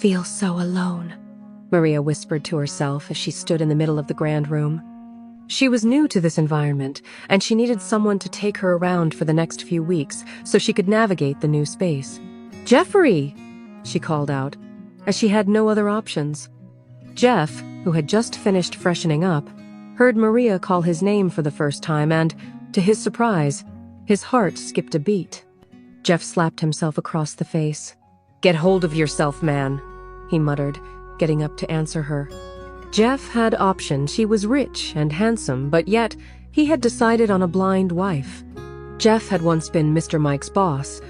feel so alone," Maria whispered to herself as she stood in the middle of the grand room. She was new to this environment, and she needed someone to take her around for the next few weeks so she could navigate the new space. "Jeffrey!" she called out, as she had no other options. Jeff, who had just finished freshening up, heard Maria call his name for the first time and, to his surprise, his heart skipped a beat. Jeff slapped himself across the face. "Get hold of yourself, man," he muttered, getting up to answer her. Jeff had options. He was rich and handsome, but yet he had decided on a blind wife. Jeff had once been Mr. Mike's boss.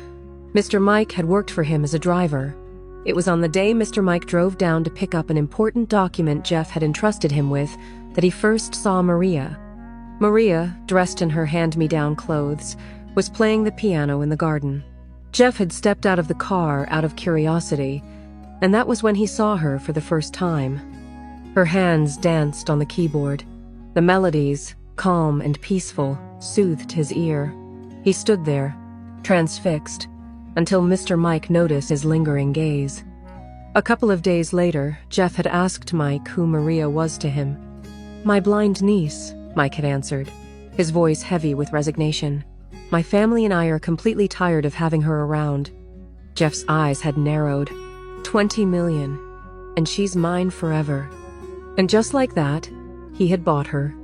Mr. Mike had worked for him as a driver. It was on the day Mr. Mike drove down to pick up an important document Jeff had entrusted him with that he first saw Maria. Maria, dressed in her hand-me-down clothes, was playing the piano in the garden. Jeff had stepped out of the car out of curiosity, and that was when he saw her for the first time. Her hands danced on the keyboard. The melodies, calm and peaceful, soothed his ear. He stood there, transfixed, until Mr. Mike noticed his lingering gaze. A couple of days later, Jeff had asked Mike who Maria was to him. "My blind niece," Mike had answered, his voice heavy with resignation. "My family and I are completely tired of having her around." Jeff's eyes had narrowed. 20 million, and she's mine forever. And just like that, he had bought her.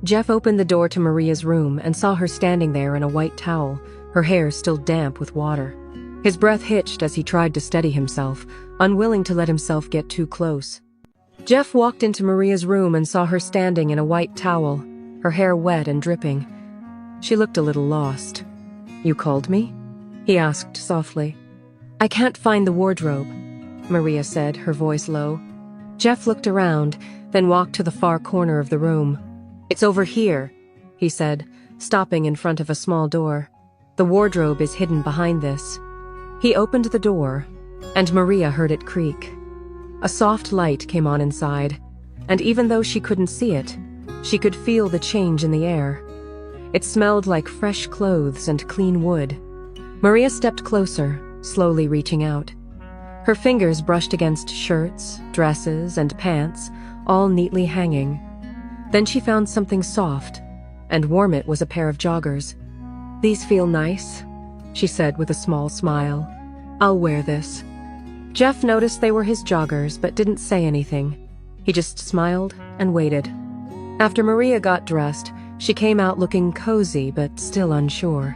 Jeff opened the door to Maria's room and saw her standing there in a white towel, her hair still damp with water. His breath hitched as he tried to steady himself, unwilling to let himself get too close. Jeff walked into Maria's room and saw her standing in a white towel, her hair wet and dripping. She looked a little lost. "You called me?" he asked softly. "I can't find the wardrobe," Maria said, her voice low. Jeff looked around, then walked to the far corner of the room. "It's over here," he said, stopping in front of a small door. "The wardrobe is hidden behind this." He opened the door, and Maria heard it creak. A soft light came on inside, and even though she couldn't see it, she could feel the change in the air. It smelled like fresh clothes and clean wood. Maria stepped closer, slowly reaching out. Her fingers brushed against shirts, dresses, and pants, all neatly hanging. Then she found something soft, and warm. It was a pair of joggers. "These feel nice," she said with a small smile. "I'll wear this." Jeff noticed they were his joggers, but didn't say anything. He just smiled and waited. After Maria got dressed, she came out looking cozy but still unsure.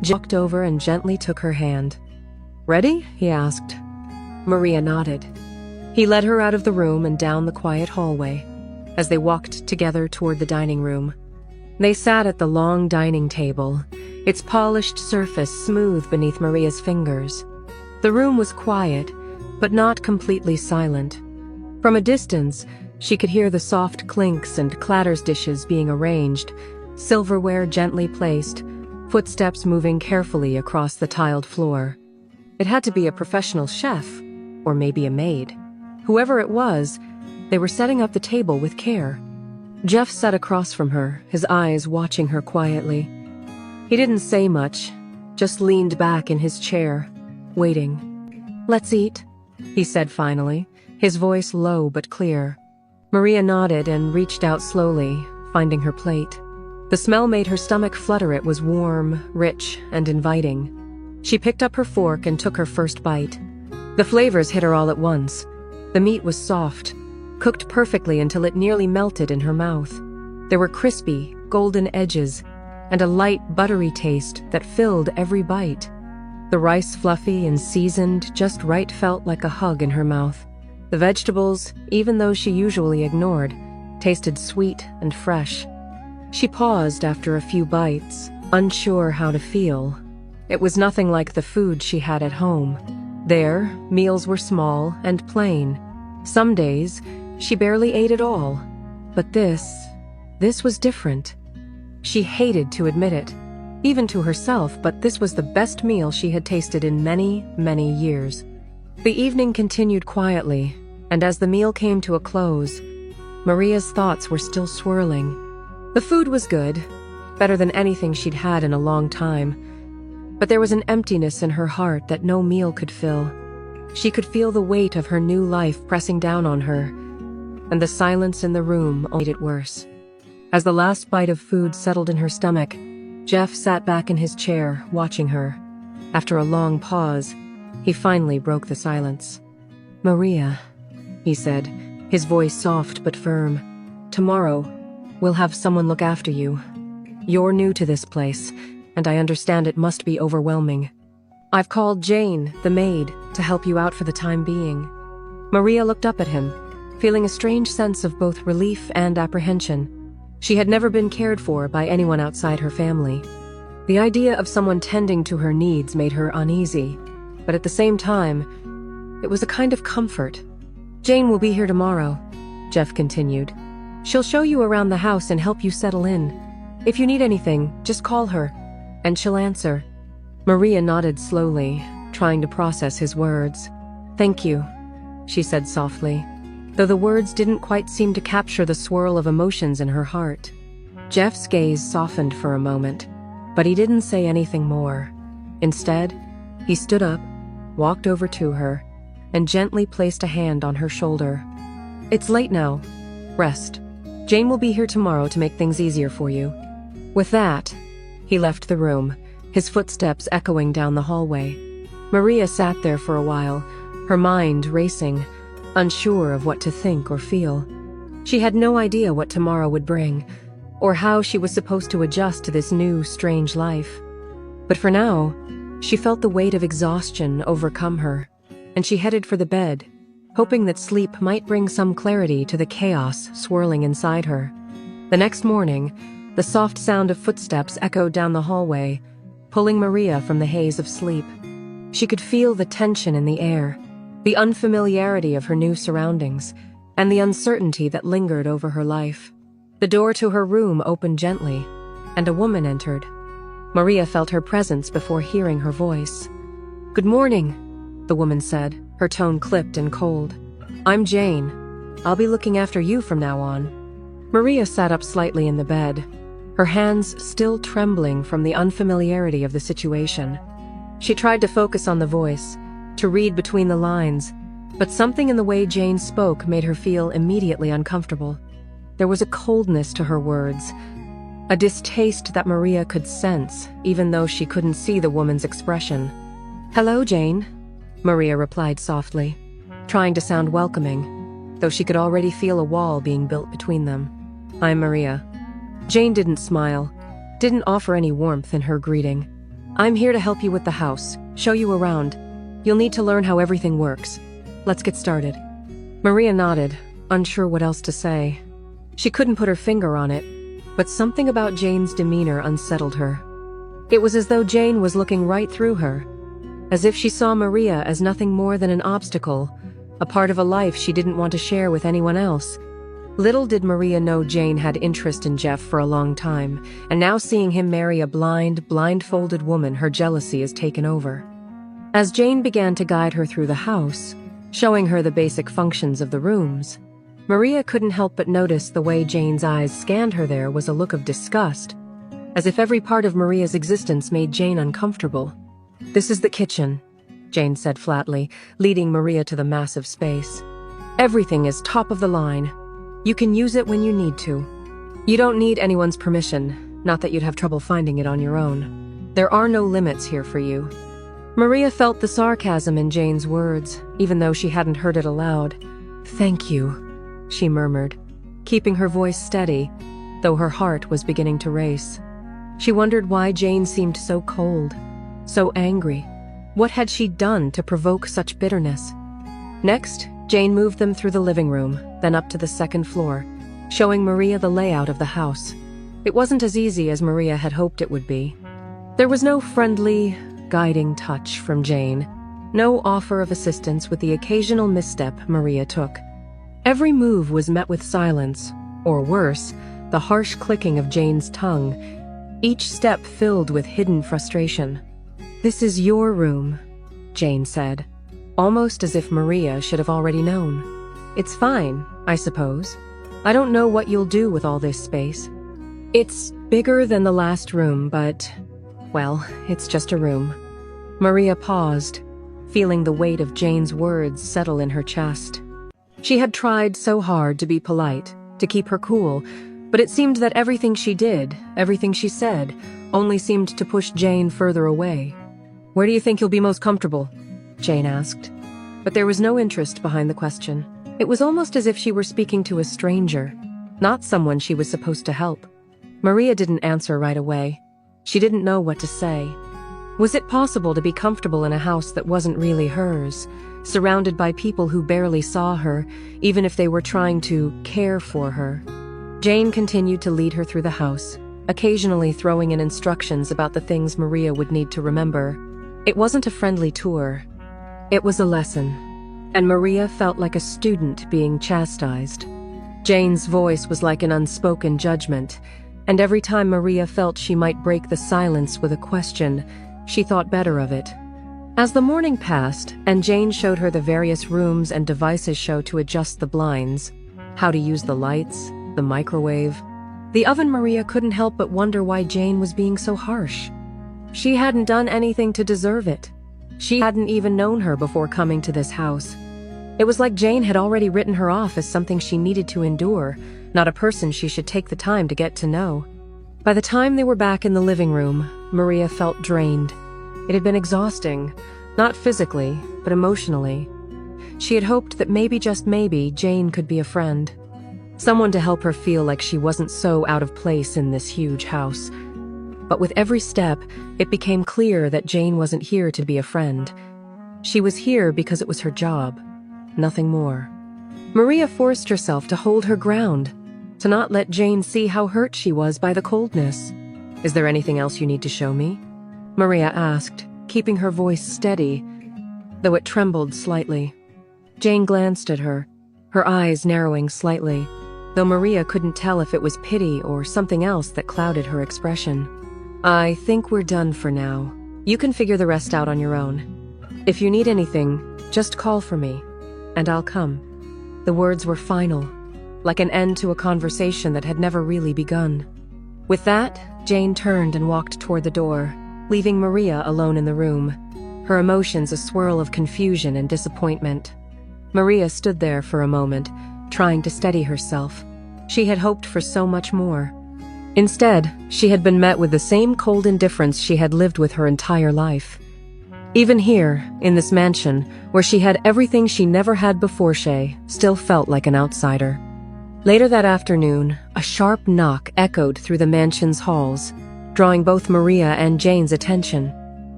Jeff walked over and gently took her hand. "Ready?" he asked. Maria nodded. He led her out of the room and down the quiet hallway, as they walked together toward the dining room. They sat at the long dining table, its polished surface smooth beneath Maria's fingers. The room was quiet, but not completely silent. From a distance, she could hear the soft clinks and clatters dishes being arranged, silverware gently placed, footsteps moving carefully across the tiled floor. It had to be a professional chef, or maybe a maid. Whoever it was, they were setting up the table with care. Jeff sat across from her, his eyes watching her quietly. He didn't say much, just leaned back in his chair, waiting. "Let's eat," he said finally, his voice low but clear. Maria nodded and reached out slowly, finding her plate. The smell made her stomach flutter. It was warm, rich, and inviting. She picked up her fork and took her first bite. The flavors hit her all at once. The meat was soft, cooked perfectly until it nearly melted in her mouth. There were crispy, golden edges, and a light, buttery taste that filled every bite. The rice, fluffy and seasoned just right, felt like a hug in her mouth. The vegetables, even those she usually ignored, tasted sweet and fresh. She paused after a few bites, unsure how to feel. It was nothing like the food she had at home. There, meals were small and plain. Some days, she barely ate at all. But this was different. She hated to admit it, even to herself, but this was the best meal she had tasted in many, many years. The evening continued quietly, and as the meal came to a close, Maria's thoughts were still swirling. The food was good, better than anything she'd had in a long time, but there was an emptiness in her heart that no meal could fill. She could feel the weight of her new life pressing down on her, and the silence in the room only made it worse. As the last bite of food settled in her stomach, Jeff sat back in his chair, watching her. After a long pause, he finally broke the silence. "Maria," he said, his voice soft but firm. "Tomorrow, we'll have someone look after you. You're new to this place, and I understand it must be overwhelming. I've called Jane, the maid, to help you out for the time being." Maria looked up at him, feeling a strange sense of both relief and apprehension. She had never been cared for by anyone outside her family. The idea of someone tending to her needs made her uneasy, but at the same time, it was a kind of comfort. "Jane will be here tomorrow," Jeff continued. "She'll show you around the house and help you settle in. If you need anything, just call her, and she'll answer." Maria nodded slowly, trying to process his words. "Thank you," she said softly, though the words didn't quite seem to capture the swirl of emotions in her heart. Jeff's gaze softened for a moment, but he didn't say anything more. Instead, he stood up, walked over to her, and gently placed a hand on her shoulder. "It's late now. Rest. Jane will be here tomorrow to make things easier for you." With that, he left the room, his footsteps echoing down the hallway. Maria sat there for a while, her mind racing, unsure of what to think or feel. She had no idea what tomorrow would bring, or how she was supposed to adjust to this new, strange life. But for now, she felt the weight of exhaustion overcome her, and she headed for the bed, hoping that sleep might bring some clarity to the chaos swirling inside her. The next morning, the soft sound of footsteps echoed down the hallway, pulling Maria from the haze of sleep. She could feel the tension in the air, the unfamiliarity of her new surroundings, and the uncertainty that lingered over her life. The door to her room opened gently, and a woman entered. Maria felt her presence before hearing her voice. "Good morning," the woman said, her tone clipped and cold. "I'm Jane. I'll be looking after you from now on." Maria sat up slightly in the bed, her hands still trembling from the unfamiliarity of the situation. She tried to focus on the voice, to read between the lines, but something in the way Jane spoke made her feel immediately uncomfortable. There was a coldness to her words, a distaste that Maria could sense, even though she couldn't see the woman's expression. "Hello, Jane," Maria replied softly, trying to sound welcoming, though she could already feel a wall being built between them. "I'm Maria." Jane didn't smile, didn't offer any warmth in her greeting. "I'm here to help you with the house, show you around. You'll need to learn how everything works. Let's get started." Maria nodded, unsure what else to say. She couldn't put her finger on it, but something about Jane's demeanor unsettled her. It was as though Jane was looking right through her, as if she saw Maria as nothing more than an obstacle, a part of a life she didn't want to share with anyone else. Little did Maria know Jane had interest in Jeff for a long time, and now seeing him marry a blindfolded woman, her jealousy is taken over. As Jane began to guide her through the house, showing her the basic functions of the rooms, Maria couldn't help but notice the way Jane's eyes scanned her. There was a look of disgust, as if every part of Maria's existence made Jane uncomfortable. "This is the kitchen," Jane said flatly, leading Maria to the massive space. "Everything is top of the line. You can use it when you need to. You don't need anyone's permission, not that you'd have trouble finding it on your own. There are no limits here for you." Maria felt the sarcasm in Jane's words, even though she hadn't heard it aloud. "Thank you," she murmured, keeping her voice steady, though her heart was beginning to race. She wondered why Jane seemed so cold, so angry. What had she done to provoke such bitterness? Next, Jane moved them through the living room, then up to the second floor, showing Maria the layout of the house. It wasn't as easy as Maria had hoped it would be. There was no friendly, guiding touch from Jane, no offer of assistance with the occasional misstep Maria took. Every move was met with silence, or worse, the harsh clicking of Jane's tongue, each step filled with hidden frustration. "This is your room," Jane said, almost as if Maria should have already known. "It's fine, I suppose. I don't know what you'll do with all this space. It's bigger than the last room, but, well, it's just a room." Maria paused, feeling the weight of Jane's words settle in her chest. She had tried so hard to be polite, to keep her cool, but it seemed that everything she did, everything she said, only seemed to push Jane further away. "Where do you think you'll be most comfortable?" Jane asked. But there was no interest behind the question. It was almost as if she were speaking to a stranger, not someone she was supposed to help. Maria didn't answer right away. She didn't know what to say. Was it possible to be comfortable in a house that wasn't really hers, surrounded by people who barely saw her, even if they were trying to care for her? Jane continued to lead her through the house, occasionally throwing in instructions about the things Maria would need to remember. It wasn't a friendly tour. It was a lesson, and Maria felt like a student being chastised. Jane's voice was like an unspoken judgment, and every time Maria felt she might break the silence with a question, she thought better of it. As the morning passed, and Jane showed her the various rooms and devices shown to adjust the blinds, how to use the lights, the microwave, the oven, Maria couldn't help but wonder why Jane was being so harsh. She hadn't done anything to deserve it. She hadn't even known her before coming to this house. It was like Jane had already written her off as something she needed to endure, not a person she should take the time to get to know. By the time they were back in the living room, Maria felt drained. It had been exhausting, not physically, but emotionally. She had hoped that maybe, just maybe, Jane could be a friend. Someone to help her feel like she wasn't so out of place in this huge house. But with every step, it became clear that Jane wasn't here to be a friend. She was here because it was her job, nothing more. Maria forced herself to hold her ground, to not let Jane see how hurt she was by the coldness. "Is there anything else you need to show me?" Maria asked, keeping her voice steady, though it trembled slightly. Jane glanced at her, her eyes narrowing slightly, though Maria couldn't tell if it was pity or something else that clouded her expression. "I think we're done for now. You can figure the rest out on your own. If you need anything, just call for me, and I'll come." The words were final, like an end to a conversation that had never really begun. With that, Jane turned and walked toward the door, leaving Maria alone in the room, her emotions a swirl of confusion and disappointment. Maria stood there for a moment, trying to steady herself. She had hoped for so much more. Instead, she had been met with the same cold indifference she had lived with her entire life. Even here, in this mansion, where she had everything she never had before, she still felt like an outsider. Later that afternoon, a sharp knock echoed through the mansion's halls, drawing both Maria and Jane's attention.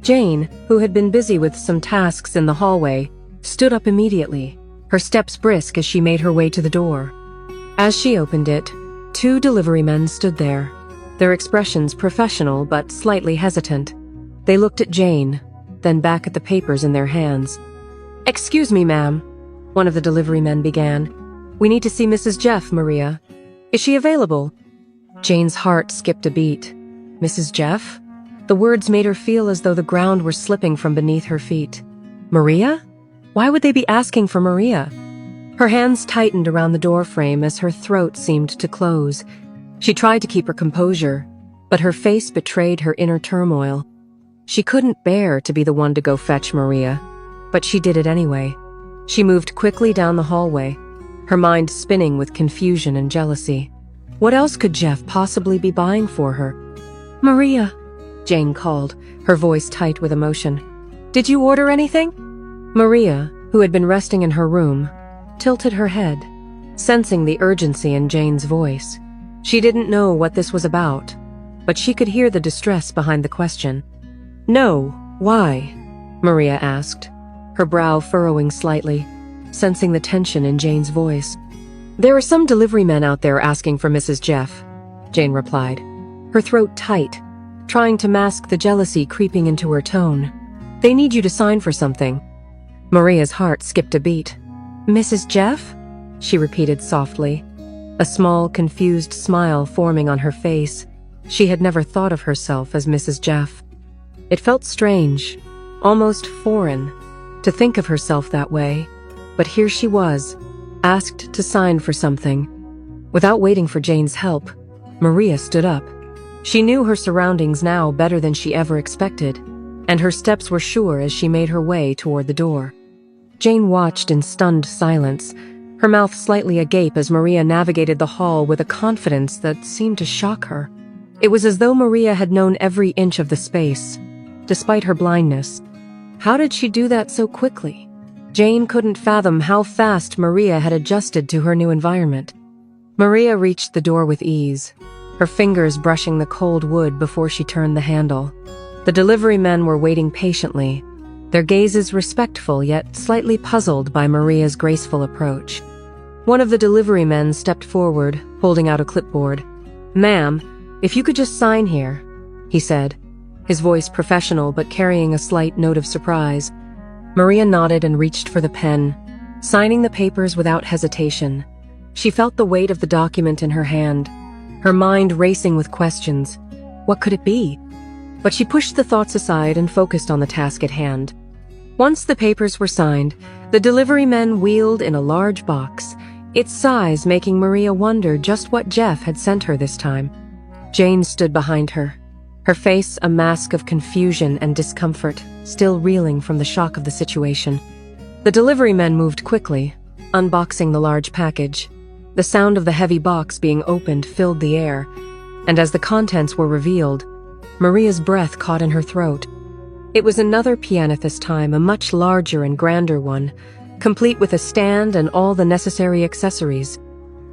Jane, who had been busy with some tasks in the hallway, stood up immediately, her steps brisk as she made her way to the door. As she opened it, 2 delivery men stood there, their expressions professional but slightly hesitant. They looked at Jane, then back at the papers in their hands. "Excuse me, ma'am," one of the delivery men began. "We need to see Mrs. Jeff, Maria. Is she available?" Jane's heart skipped a beat. Mrs. Jeff? The words made her feel as though the ground were slipping from beneath her feet. Maria? Why would they be asking for Maria? Her hands tightened around the doorframe as her throat seemed to close. She tried to keep her composure, but her face betrayed her inner turmoil. She couldn't bear to be the one to go fetch Maria, but she did it anyway. She moved quickly down the hallway, her mind spinning with confusion and jealousy. What else could Jeff possibly be buying for her? "Maria," Jane called, her voice tight with emotion. "Did you order anything?" Maria, who had been resting in her room, tilted her head, sensing the urgency in Jane's voice. She didn't know what this was about, but she could hear the distress behind the question. "No, why?" Maria asked, her brow furrowing slightly, sensing the tension in Jane's voice. "There are some delivery men out there asking for Mrs. Jeff," Jane replied, her throat tight, trying to mask the jealousy creeping into her tone. "They need you to sign for something." Maria's heart skipped a beat. "Mrs. Jeff?" she repeated softly, a small, confused smile forming on her face. She had never thought of herself as Mrs. Jeff. It felt strange, almost foreign, to think of herself that way, but here she was, asked to sign for something. Without waiting for Jane's help, Maria stood up. She knew her surroundings now better than she ever expected. and her steps were sure as she made her way toward the door. Jane watched in stunned silence, her mouth slightly agape as Maria navigated the hall with a confidence that seemed to shock her. It was as though Maria had known every inch of the space, despite her blindness. How did she do that so quickly? Jane couldn't fathom how fast Maria had adjusted to her new environment. Maria reached the door with ease, her fingers brushing the cold wood before she turned the handle. The delivery men were waiting patiently, their gazes respectful yet slightly puzzled by Maria's graceful approach. One of the delivery men stepped forward, holding out a clipboard. "Ma'am, if you could just sign here," he said, his voice professional but carrying a slight note of surprise. Maria nodded and reached for the pen, signing the papers without hesitation. She felt the weight of the document in her hand, her mind racing with questions. What could it be? But she pushed the thoughts aside and focused on the task at hand. Once the papers were signed, the delivery men wheeled in a large box, its size making Maria wonder just what Jeff had sent her this time. Jane stood behind her, her face a mask of confusion and discomfort, still reeling from the shock of the situation. The delivery men moved quickly, unboxing the large package. The sound of the heavy box being opened filled the air, and as the contents were revealed, Maria's breath caught in her throat. It was another piano this time, a much larger and grander one, complete with a stand and all the necessary accessories.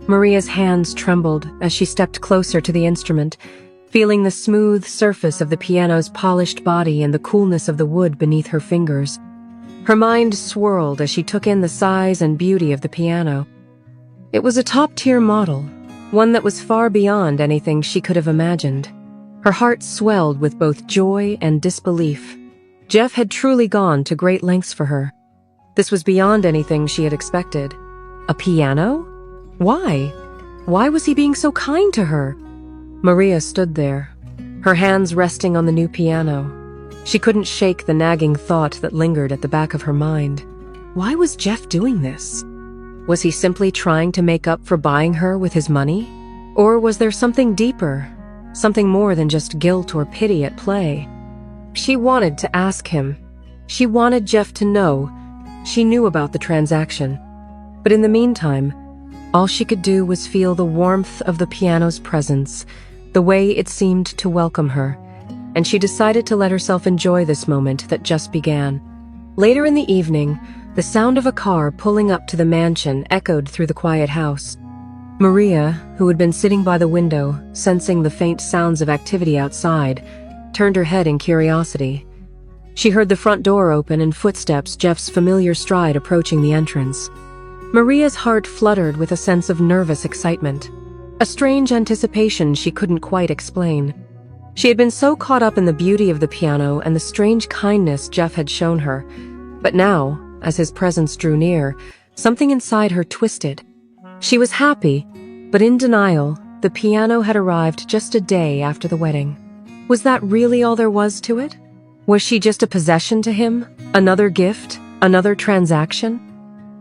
Maria's hands trembled as she stepped closer to the instrument, feeling the smooth surface of the piano's polished body and the coolness of the wood beneath her fingers. Her mind swirled as she took in the size and beauty of the piano. It was a top-tier model, one that was far beyond anything she could have imagined. Her heart swelled with both joy and disbelief. Jeff had truly gone to great lengths for her. This was beyond anything she had expected. A piano? Why? Why was he being so kind to her? Maria stood there, her hands resting on the new piano. She couldn't shake the nagging thought that lingered at the back of her mind. Why was Jeff doing this? Was he simply trying to make up for buying her with his money? Or was there something deeper, something more than just guilt or pity at play? She wanted to ask him. She wanted Jeff to know. She knew about the transaction. But in the meantime, all she could do was feel the warmth of the piano's presence, the way it seemed to welcome her, and she decided to let herself enjoy this moment that just began. Later in the evening, the sound of a car pulling up to the mansion echoed through the quiet house. Maria, who had been sitting by the window, sensing the faint sounds of activity outside, turned her head in curiosity. She heard the front door open and footsteps, Jeff's familiar stride approaching the entrance. Maria's heart fluttered with a sense of nervous excitement, a strange anticipation she couldn't quite explain. She had been so caught up in the beauty of the piano and the strange kindness Jeff had shown her, but now, as his presence drew near, something inside her twisted. She was happy, but in denial. The piano had arrived just a day after the wedding. Was that really all there was to it? Was she just a possession to him? Another gift? Another transaction?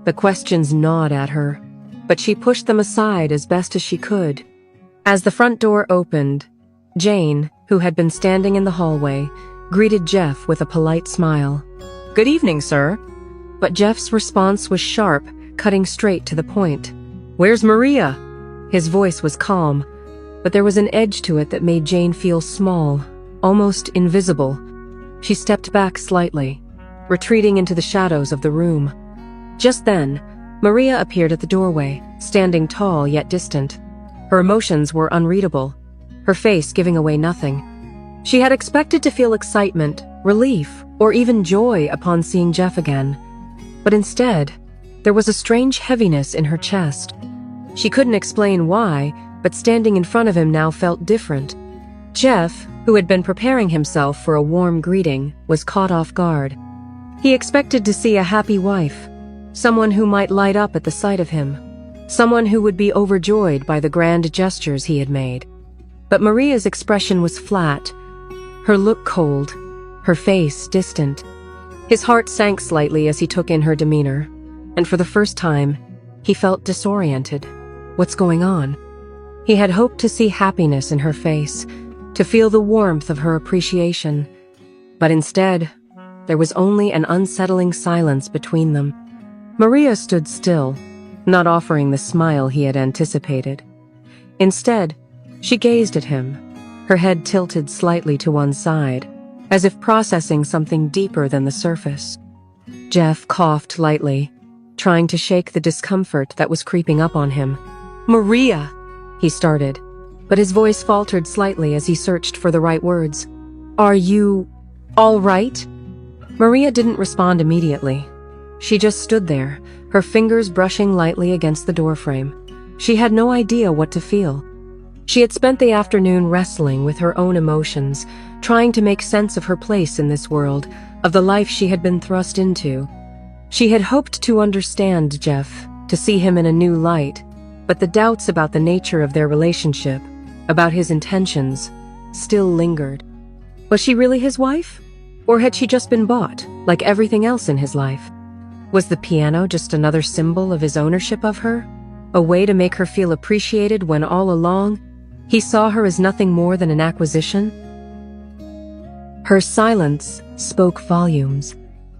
The questions gnawed at her, but she pushed them aside as best as she could. As the front door opened, Jane, who had been standing in the hallway, greeted Jeff with a polite smile. "Good evening, sir." But Jeff's response was sharp, cutting straight to the point. "Where's Maria?" His voice was calm, but there was an edge to it that made Jane feel small, almost invisible. She stepped back slightly, retreating into the shadows of the room. Just then, Maria appeared at the doorway, standing tall yet distant. Her emotions were unreadable, her face giving away nothing. She had expected to feel excitement, relief, or even joy upon seeing Jeff again. But instead, there was a strange heaviness in her chest. She couldn't explain why, but standing in front of him now felt different. Jeff, who had been preparing himself for a warm greeting, was caught off guard. He expected to see a happy wife, someone who might light up at the sight of him, someone who would be overjoyed by the grand gestures he had made. But Maria's expression was flat, her look cold, her face distant. His heart sank slightly as he took in her demeanor, and for the first time, he felt disoriented. What's going on? He had hoped to see happiness in her face, to feel the warmth of her appreciation. But instead, there was only an unsettling silence between them. Maria stood still, not offering the smile he had anticipated. Instead, she gazed at him, her head tilted slightly to one side, as if processing something deeper than the surface. Jeff coughed lightly, trying to shake the discomfort that was creeping up on him. "Maria," he started, but his voice faltered slightly as he searched for the right words. "Are you all right?" Maria didn't respond immediately. She just stood there, her fingers brushing lightly against the doorframe. She had no idea what to feel. She had spent the afternoon wrestling with her own emotions, trying to make sense of her place in this world, of the life she had been thrust into. She had hoped to understand Jeff, to see him in a new light, but the doubts about the nature of their relationship, about his intentions, still lingered. Was she really his wife? Or had she just been bought, like everything else in his life? Was the piano just another symbol of his ownership of her? A way to make her feel appreciated when all along, he saw her as nothing more than an acquisition? Her silence spoke volumes.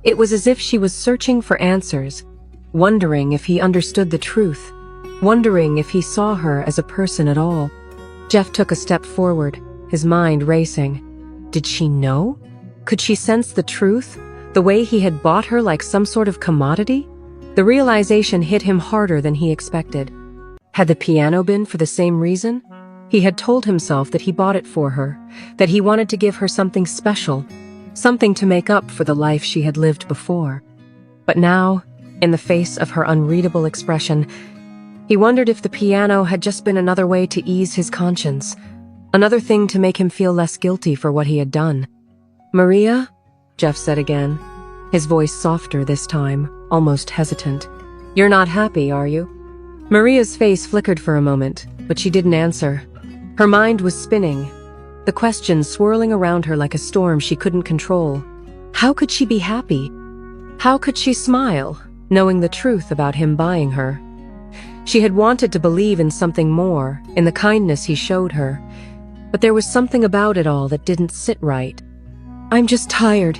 It was as if she was searching for answers, wondering if he understood the truth, wondering if he saw her as a person at all. Jeff took a step forward, his mind racing. Did she know? Could she sense the truth, the way he had bought her like some sort of commodity? The realization hit him harder than he expected. Had the piano been for the same reason? He had told himself that he bought it for her, that he wanted to give her something special, something to make up for the life she had lived before. But now, in the face of her unreadable expression, he wondered if the piano had just been another way to ease his conscience, another thing to make him feel less guilty for what he had done. "Maria?" Jeff said again, his voice softer this time, almost hesitant. "You're not happy, are you?" Maria's face flickered for a moment, but she didn't answer. Her mind was spinning, the questions swirling around her like a storm she couldn't control. How could she be happy? How could she smile, knowing the truth about him buying her? She had wanted to believe in something more, in the kindness he showed her, but there was something about it all that didn't sit right. "I'm just tired,"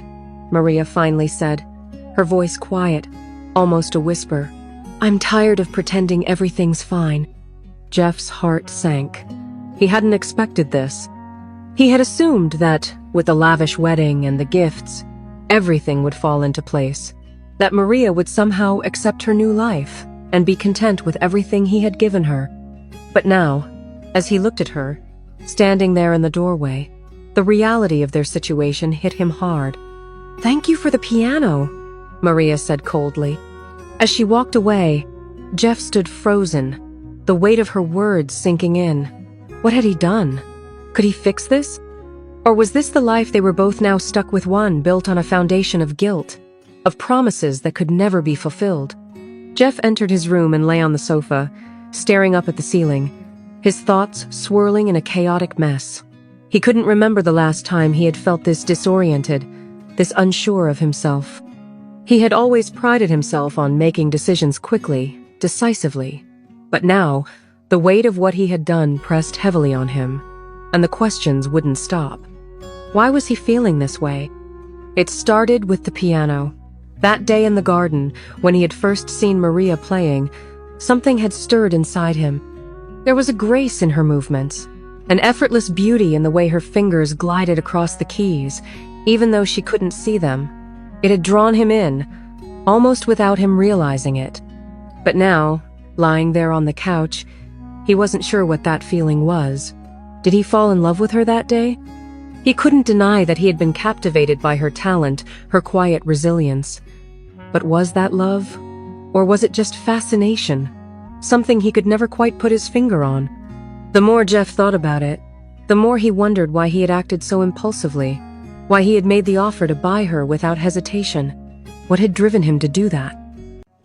Maria finally said, her voice quiet, almost a whisper. "I'm tired of pretending everything's fine." Jeff's heart sank. He hadn't expected this. He had assumed that, with the lavish wedding and the gifts, everything would fall into place, that Maria would somehow accept her new life and be content with everything he had given her. But now, as he looked at her, standing there in the doorway, the reality of their situation hit him hard. "Thank you for the piano," Maria said coldly. As she walked away, Jeff stood frozen, the weight of her words sinking in. What had he done? Could he fix this? Or was this the life they were both now stuck with, one built on a foundation of guilt, of promises that could never be fulfilled? Jeff entered his room and lay on the sofa, staring up at the ceiling, his thoughts swirling in a chaotic mess. He couldn't remember the last time he had felt this disoriented, this unsure of himself. He had always prided himself on making decisions quickly, decisively. But now, the weight of what he had done pressed heavily on him, and the questions wouldn't stop. Why was he feeling this way? It started with the piano. That day in the garden, when he had first seen Maria playing, something had stirred inside him. There was a grace in her movements, an effortless beauty in the way her fingers glided across the keys, even though she couldn't see them. It had drawn him in, almost without him realizing it. But now, lying there on the couch, he wasn't sure what that feeling was. Did he fall in love with her that day? He couldn't deny that he had been captivated by her talent, her quiet resilience. But was that love? Or was it just fascination? Something he could never quite put his finger on. The more Jeff thought about it, the more he wondered why he had acted so impulsively, why he had made the offer to buy her without hesitation. What had driven him to do that?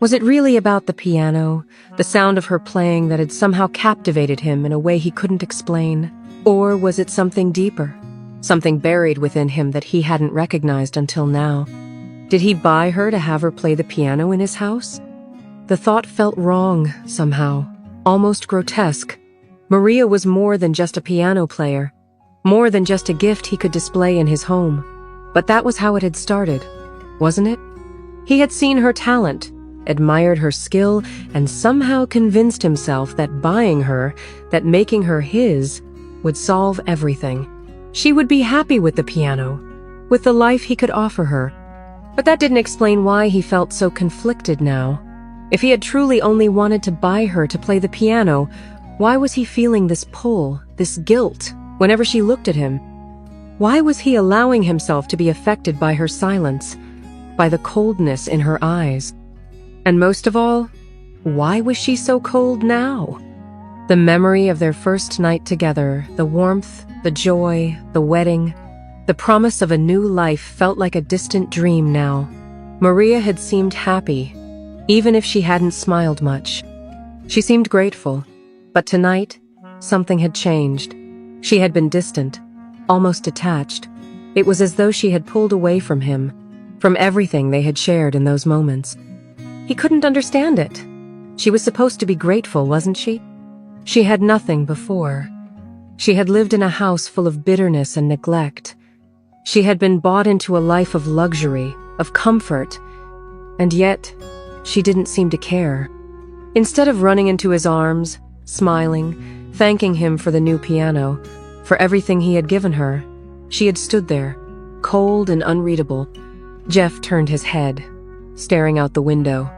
Was it really about the piano, the sound of her playing that had somehow captivated him in a way he couldn't explain? Or was it something deeper, something buried within him that he hadn't recognized until now? Did he buy her to have her play the piano in his house? The thought felt wrong, somehow, almost grotesque. Maria was more than just a piano player, more than just a gift he could display in his home. But that was how it had started, wasn't it? He had seen her talent, admired her skill, and somehow convinced himself that buying her, that making her his, would solve everything. She would be happy with the piano, with the life he could offer her. But that didn't explain why he felt so conflicted now. If he had truly only wanted to buy her to play the piano, why was he feeling this pull, this guilt, whenever she looked at him? Why was he allowing himself to be affected by her silence, by the coldness in her eyes? And most of all, why was she so cold now? The memory of their first night together, the warmth, the joy, the wedding, the promise of a new life felt like a distant dream now. Maria had seemed happy, even if she hadn't smiled much. She seemed grateful, but tonight, something had changed. She had been distant, almost detached. It was as though she had pulled away from him, from everything they had shared in those moments. He couldn't understand it. She was supposed to be grateful, wasn't she? She had nothing before. She had lived in a house full of bitterness and neglect. She had been bought into a life of luxury, of comfort, and yet she didn't seem to care. Instead of running into his arms, smiling, thanking him for the new piano, for everything he had given her, she had stood there, cold and unreadable. Jeff turned his head, staring out the window,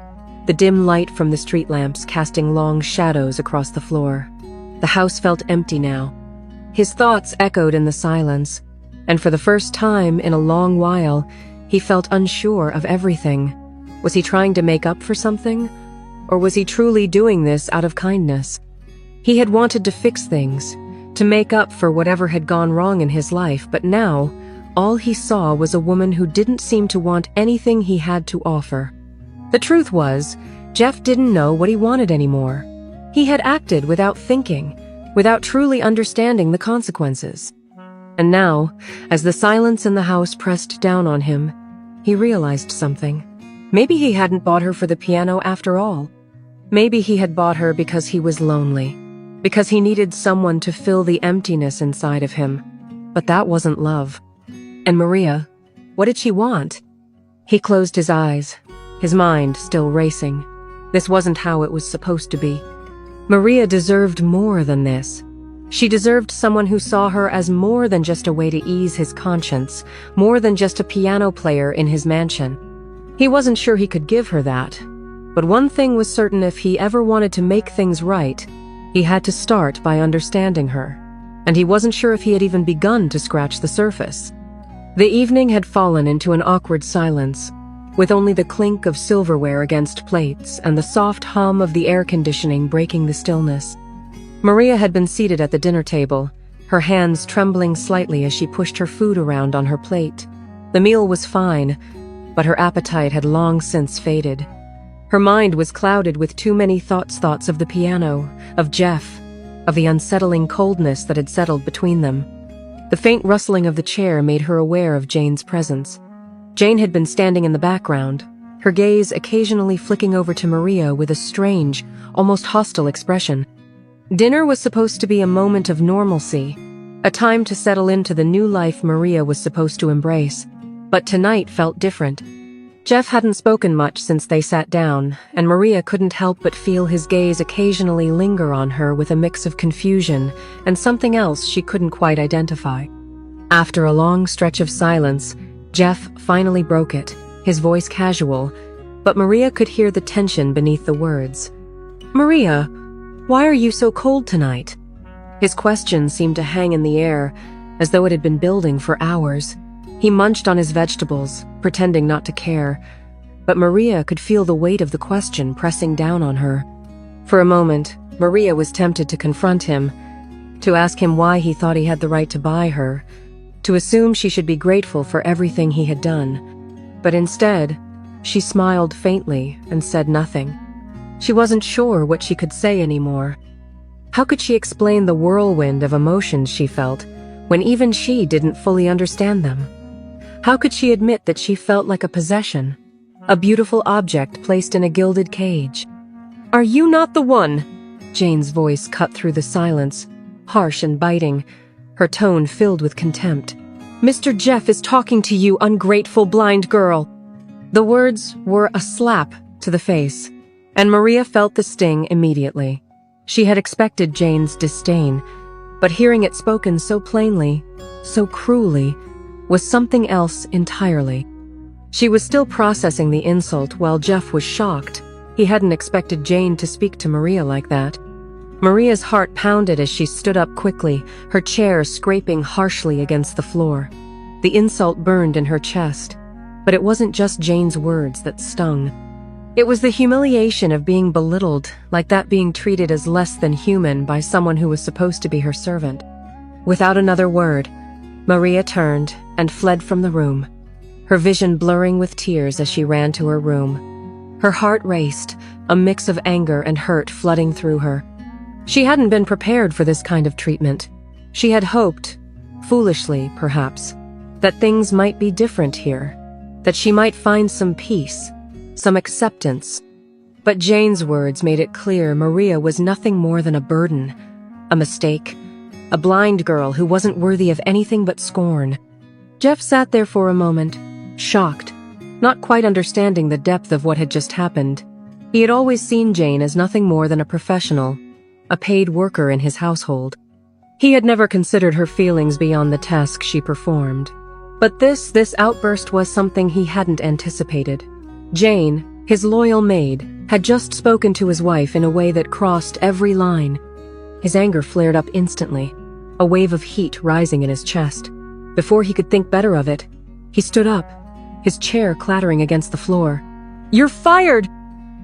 the dim light from the street lamps casting long shadows across the floor. The house felt empty now. His thoughts echoed in the silence, and for the first time in a long while, he felt unsure of everything. Was he trying to make up for something? Or was he truly doing this out of kindness? He had wanted to fix things, to make up for whatever had gone wrong in his life, but now, all he saw was a woman who didn't seem to want anything he had to offer. The truth was, Jeff didn't know what he wanted anymore. He had acted without thinking, without truly understanding the consequences. And now, as the silence in the house pressed down on him, he realized something. Maybe he hadn't bought her for the piano after all. Maybe he had bought her because he was lonely, because he needed someone to fill the emptiness inside of him. But that wasn't love. And Maria, what did she want? He closed his eyes, his mind still racing. This wasn't how it was supposed to be. Maria deserved more than this. She deserved someone who saw her as more than just a way to ease his conscience, more than just a piano player in his mansion. He wasn't sure he could give her that. But one thing was certain: if he ever wanted to make things right, he had to start by understanding her. And he wasn't sure if he had even begun to scratch the surface. The evening had fallen into an awkward silence, with only the clink of silverware against plates and the soft hum of the air conditioning breaking the stillness. Maria had been seated at the dinner table, her hands trembling slightly as she pushed her food around on her plate. The meal was fine, but her appetite had long since faded. Her mind was clouded with too many thoughts of the piano, of Jeff, of the unsettling coldness that had settled between them. The faint rustling of the chair made her aware of Jane's presence. Jane had been standing in the background, her gaze occasionally flicking over to Maria with a strange, almost hostile expression. Dinner was supposed to be a moment of normalcy, a time to settle into the new life Maria was supposed to embrace. But tonight felt different. Jeff hadn't spoken much since they sat down, and Maria couldn't help but feel his gaze occasionally linger on her with a mix of confusion and something else she couldn't quite identify. After a long stretch of silence, Jeff finally broke it, his voice casual, but Maria could hear the tension beneath the words. "Maria, why are you so cold tonight?" His question seemed to hang in the air, as though it had been building for hours. He munched on his vegetables, pretending not to care, but Maria could feel the weight of the question pressing down on her. For a moment, Maria was tempted to confront him, to ask him why he thought he had the right to buy her, to assume she should be grateful for everything he had done. But instead, she smiled faintly and said nothing. She wasn't sure what she could say anymore. How could she explain the whirlwind of emotions she felt when even she didn't fully understand them? How could she admit that she felt like a possession, a beautiful object placed in a gilded cage? "Are you not the one?" Jane's voice cut through the silence, harsh and biting, her tone filled with contempt. Mr. Jeff is talking to you, ungrateful blind girl." The words were a slap to the face, and Maria felt the sting immediately. She had expected Jane's disdain, but hearing it spoken so plainly, so cruelly, was something else entirely. She was still processing the insult while Jeff was shocked. He hadn't expected Jane to speak to Maria like that. Maria's heart pounded as she stood up quickly, her chair scraping harshly against the floor. The insult burned in her chest, but it wasn't just Jane's words that stung. It was the humiliation of being belittled, like that, being treated as less than human by someone who was supposed to be her servant. Without another word, Maria turned and fled from the room, her vision blurring with tears as she ran to her room. Her heart raced, a mix of anger and hurt flooding through her. She hadn't been prepared for this kind of treatment. She had hoped, foolishly perhaps, that things might be different here, that she might find some peace, some acceptance. But Jane's words made it clear Maria was nothing more than a burden, a mistake, a blind girl who wasn't worthy of anything but scorn. Jeff sat there for a moment, shocked, not quite understanding the depth of what had just happened. He had always seen Jane as nothing more than a professional, a paid worker in his household. He had never considered her feelings beyond the task she performed. But this outburst was something he hadn't anticipated. Jane, his loyal maid, had just spoken to his wife in a way that crossed every line. His anger flared up instantly, a wave of heat rising in his chest. Before he could think better of it, he stood up, his chair clattering against the floor. "You're fired!"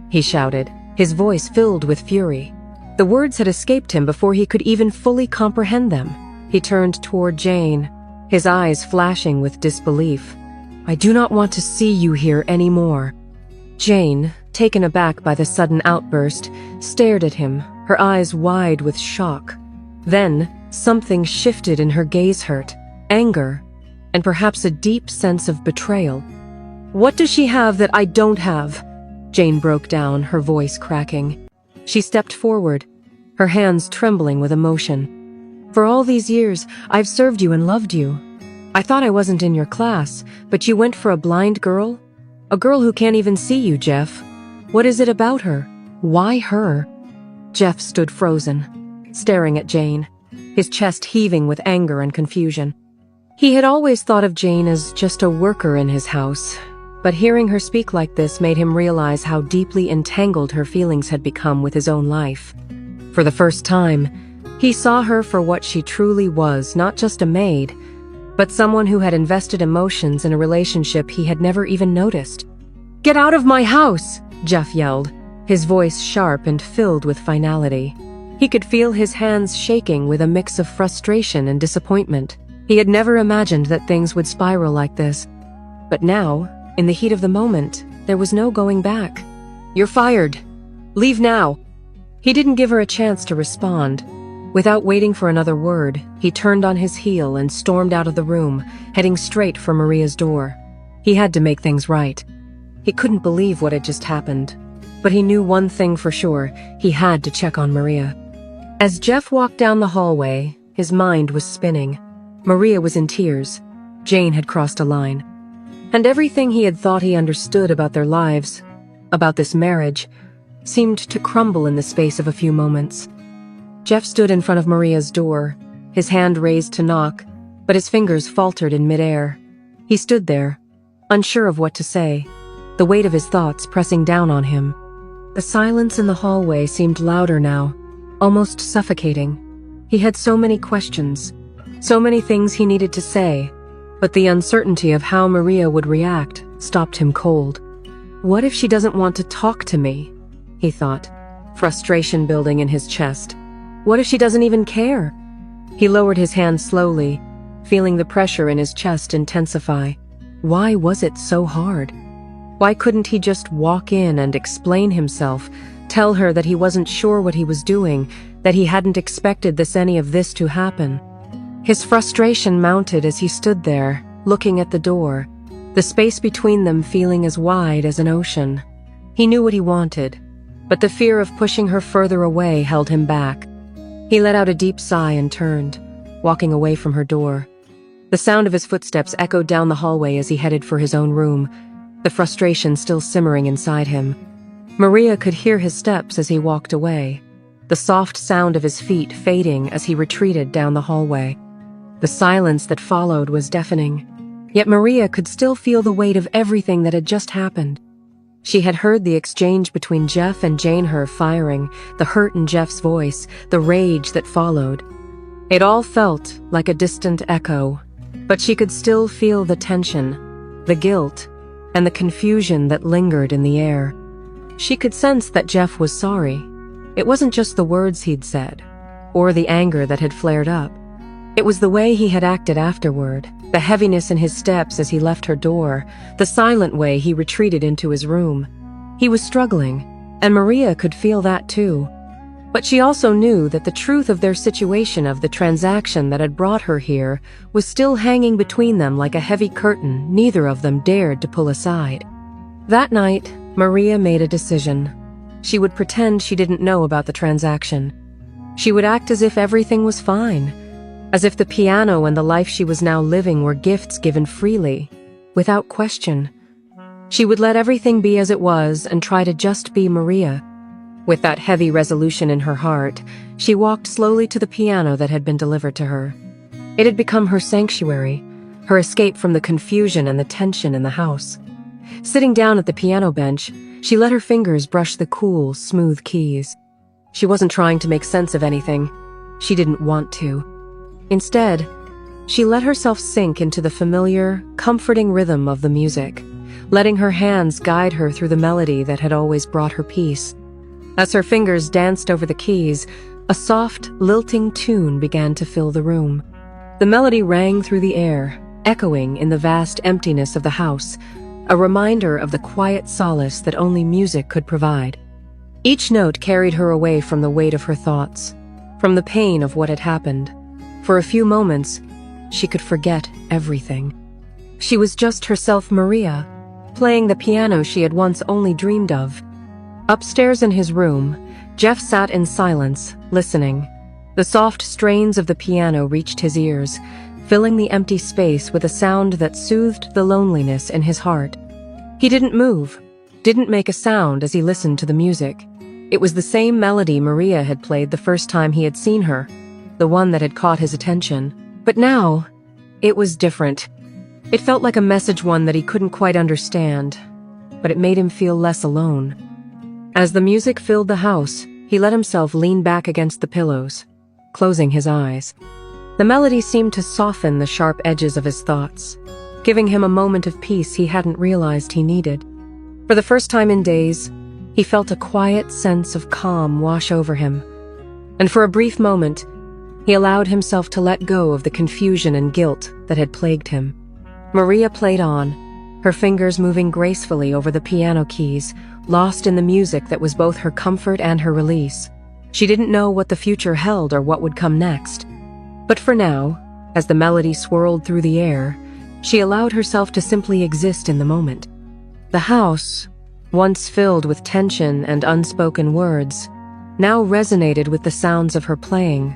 he shouted, his voice filled with fury. The words had escaped him before he could even fully comprehend them. He turned toward Jane, his eyes flashing with disbelief. "I do not want to see you here anymore." Jane, taken aback by the sudden outburst, stared at him, her eyes wide with shock. Then, something shifted in her gaze, hurt, anger, and perhaps a deep sense of betrayal. "What does she have that I don't have?" Jane broke down, her voice cracking. She stepped forward, her hands trembling with emotion. "For all these years, I've served you and loved you. I thought I wasn't in your class, but you went for a blind girl? A girl who can't even see you, Jeff. What is it about her? Why her?" Jeff stood frozen, staring at Jane, his chest heaving with anger and confusion. He had always thought of Jane as just a worker in his house, but hearing her speak like this made him realize how deeply entangled her feelings had become with his own life. For the first time, he saw her for what she truly was, not just a maid, but someone who had invested emotions in a relationship he had never even noticed. "Get out of my house!" Jeff yelled, his voice sharp and filled with finality. He could feel his hands shaking with a mix of frustration and disappointment. He had never imagined that things would spiral like this. But now, in the heat of the moment, there was no going back. "You're fired. Leave now." He didn't give her a chance to respond. Without waiting for another word, he turned on his heel and stormed out of the room, heading straight for Maria's door. He had to make things right. He couldn't believe what had just happened, but he knew one thing for sure: he had to check on Maria. As Jeff walked down the hallway, his mind was spinning. Maria was in tears. Jane had crossed a line. And everything he had thought he understood about their lives, about this marriage, seemed to crumble in the space of a few moments. Jeff stood in front of Maria's door, his hand raised to knock, but his fingers faltered in midair. He stood there, unsure of what to say, the weight of his thoughts pressing down on him. The silence in the hallway seemed louder now, almost suffocating. He had so many questions, so many things he needed to say, but the uncertainty of how Maria would react stopped him cold. "What if she doesn't want to talk to me?" he thought, frustration building in his chest. "What if she doesn't even care?" He lowered his hand slowly, feeling the pressure in his chest intensify. Why was it so hard? Why couldn't he just walk in and explain himself, tell her that he wasn't sure what he was doing, that he hadn't expected any of this to happen? His frustration mounted as he stood there, looking at the door, the space between them feeling as wide as an ocean. He knew what he wanted, but the fear of pushing her further away held him back. He let out a deep sigh and turned, walking away from her door. The sound of his footsteps echoed down the hallway as he headed for his own room, the frustration still simmering inside him. Maria could hear his steps as he walked away, the soft sound of his feet fading as he retreated down the hallway. The silence that followed was deafening, yet Maria could still feel the weight of everything that had just happened. She had heard the exchange between Jeff and Jane firing, the hurt in Jeff's voice, the rage that followed. It all felt like a distant echo, but she could still feel the tension, the guilt, and the confusion that lingered in the air. She could sense that Jeff was sorry. It wasn't just the words he'd said, or the anger that had flared up. It was the way he had acted afterward, the heaviness in his steps as he left her door, the silent way he retreated into his room. He was struggling, and Maria could feel that too. But she also knew that the truth of their situation, of the transaction that had brought her here, was still hanging between them like a heavy curtain neither of them dared to pull aside. That night, Maria made a decision. She would pretend she didn't know about the transaction. She would act as if everything was fine, as if the piano and the life she was now living were gifts given freely, without question. She would let everything be as it was and try to just be Maria. With that heavy resolution in her heart, she walked slowly to the piano that had been delivered to her. It had become her sanctuary, her escape from the confusion and the tension in the house. Sitting down at the piano bench, she let her fingers brush the cool, smooth keys. She wasn't trying to make sense of anything. She didn't want to. Instead, she let herself sink into the familiar, comforting rhythm of the music, letting her hands guide her through the melody that had always brought her peace. As her fingers danced over the keys, a soft, lilting tune began to fill the room. The melody rang through the air, echoing in the vast emptiness of the house, a reminder of the quiet solace that only music could provide. Each note carried her away from the weight of her thoughts, from the pain of what had happened. For a few moments, she could forget everything. She was just herself, Maria, playing the piano she had once only dreamed of. Upstairs in his room, Jeff sat in silence, listening. The soft strains of the piano reached his ears, filling the empty space with a sound that soothed the loneliness in his heart. He didn't move, didn't make a sound as he listened to the music. It was the same melody Maria had played the first time he had seen her, the one that had caught his attention. But now, it was different. It felt like a message, one that he couldn't quite understand, but it made him feel less alone. As the music filled the house, he let himself lean back against the pillows, closing his eyes. The melody seemed to soften the sharp edges of his thoughts, giving him a moment of peace he hadn't realized he needed. For the first time in days, he felt a quiet sense of calm wash over him. And for a brief moment, he allowed himself to let go of the confusion and guilt that had plagued him. Maria played on, her fingers moving gracefully over the piano keys, lost in the music that was both her comfort and her release. She didn't know what the future held or what would come next. But for now, as the melody swirled through the air, she allowed herself to simply exist in the moment. The house, once filled with tension and unspoken words, now resonated with the sounds of her playing,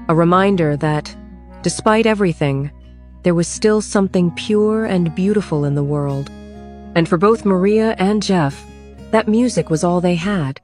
a reminder that, despite everything, there was still something pure and beautiful in the world. And for both Maria and Jeff, that music was all they had.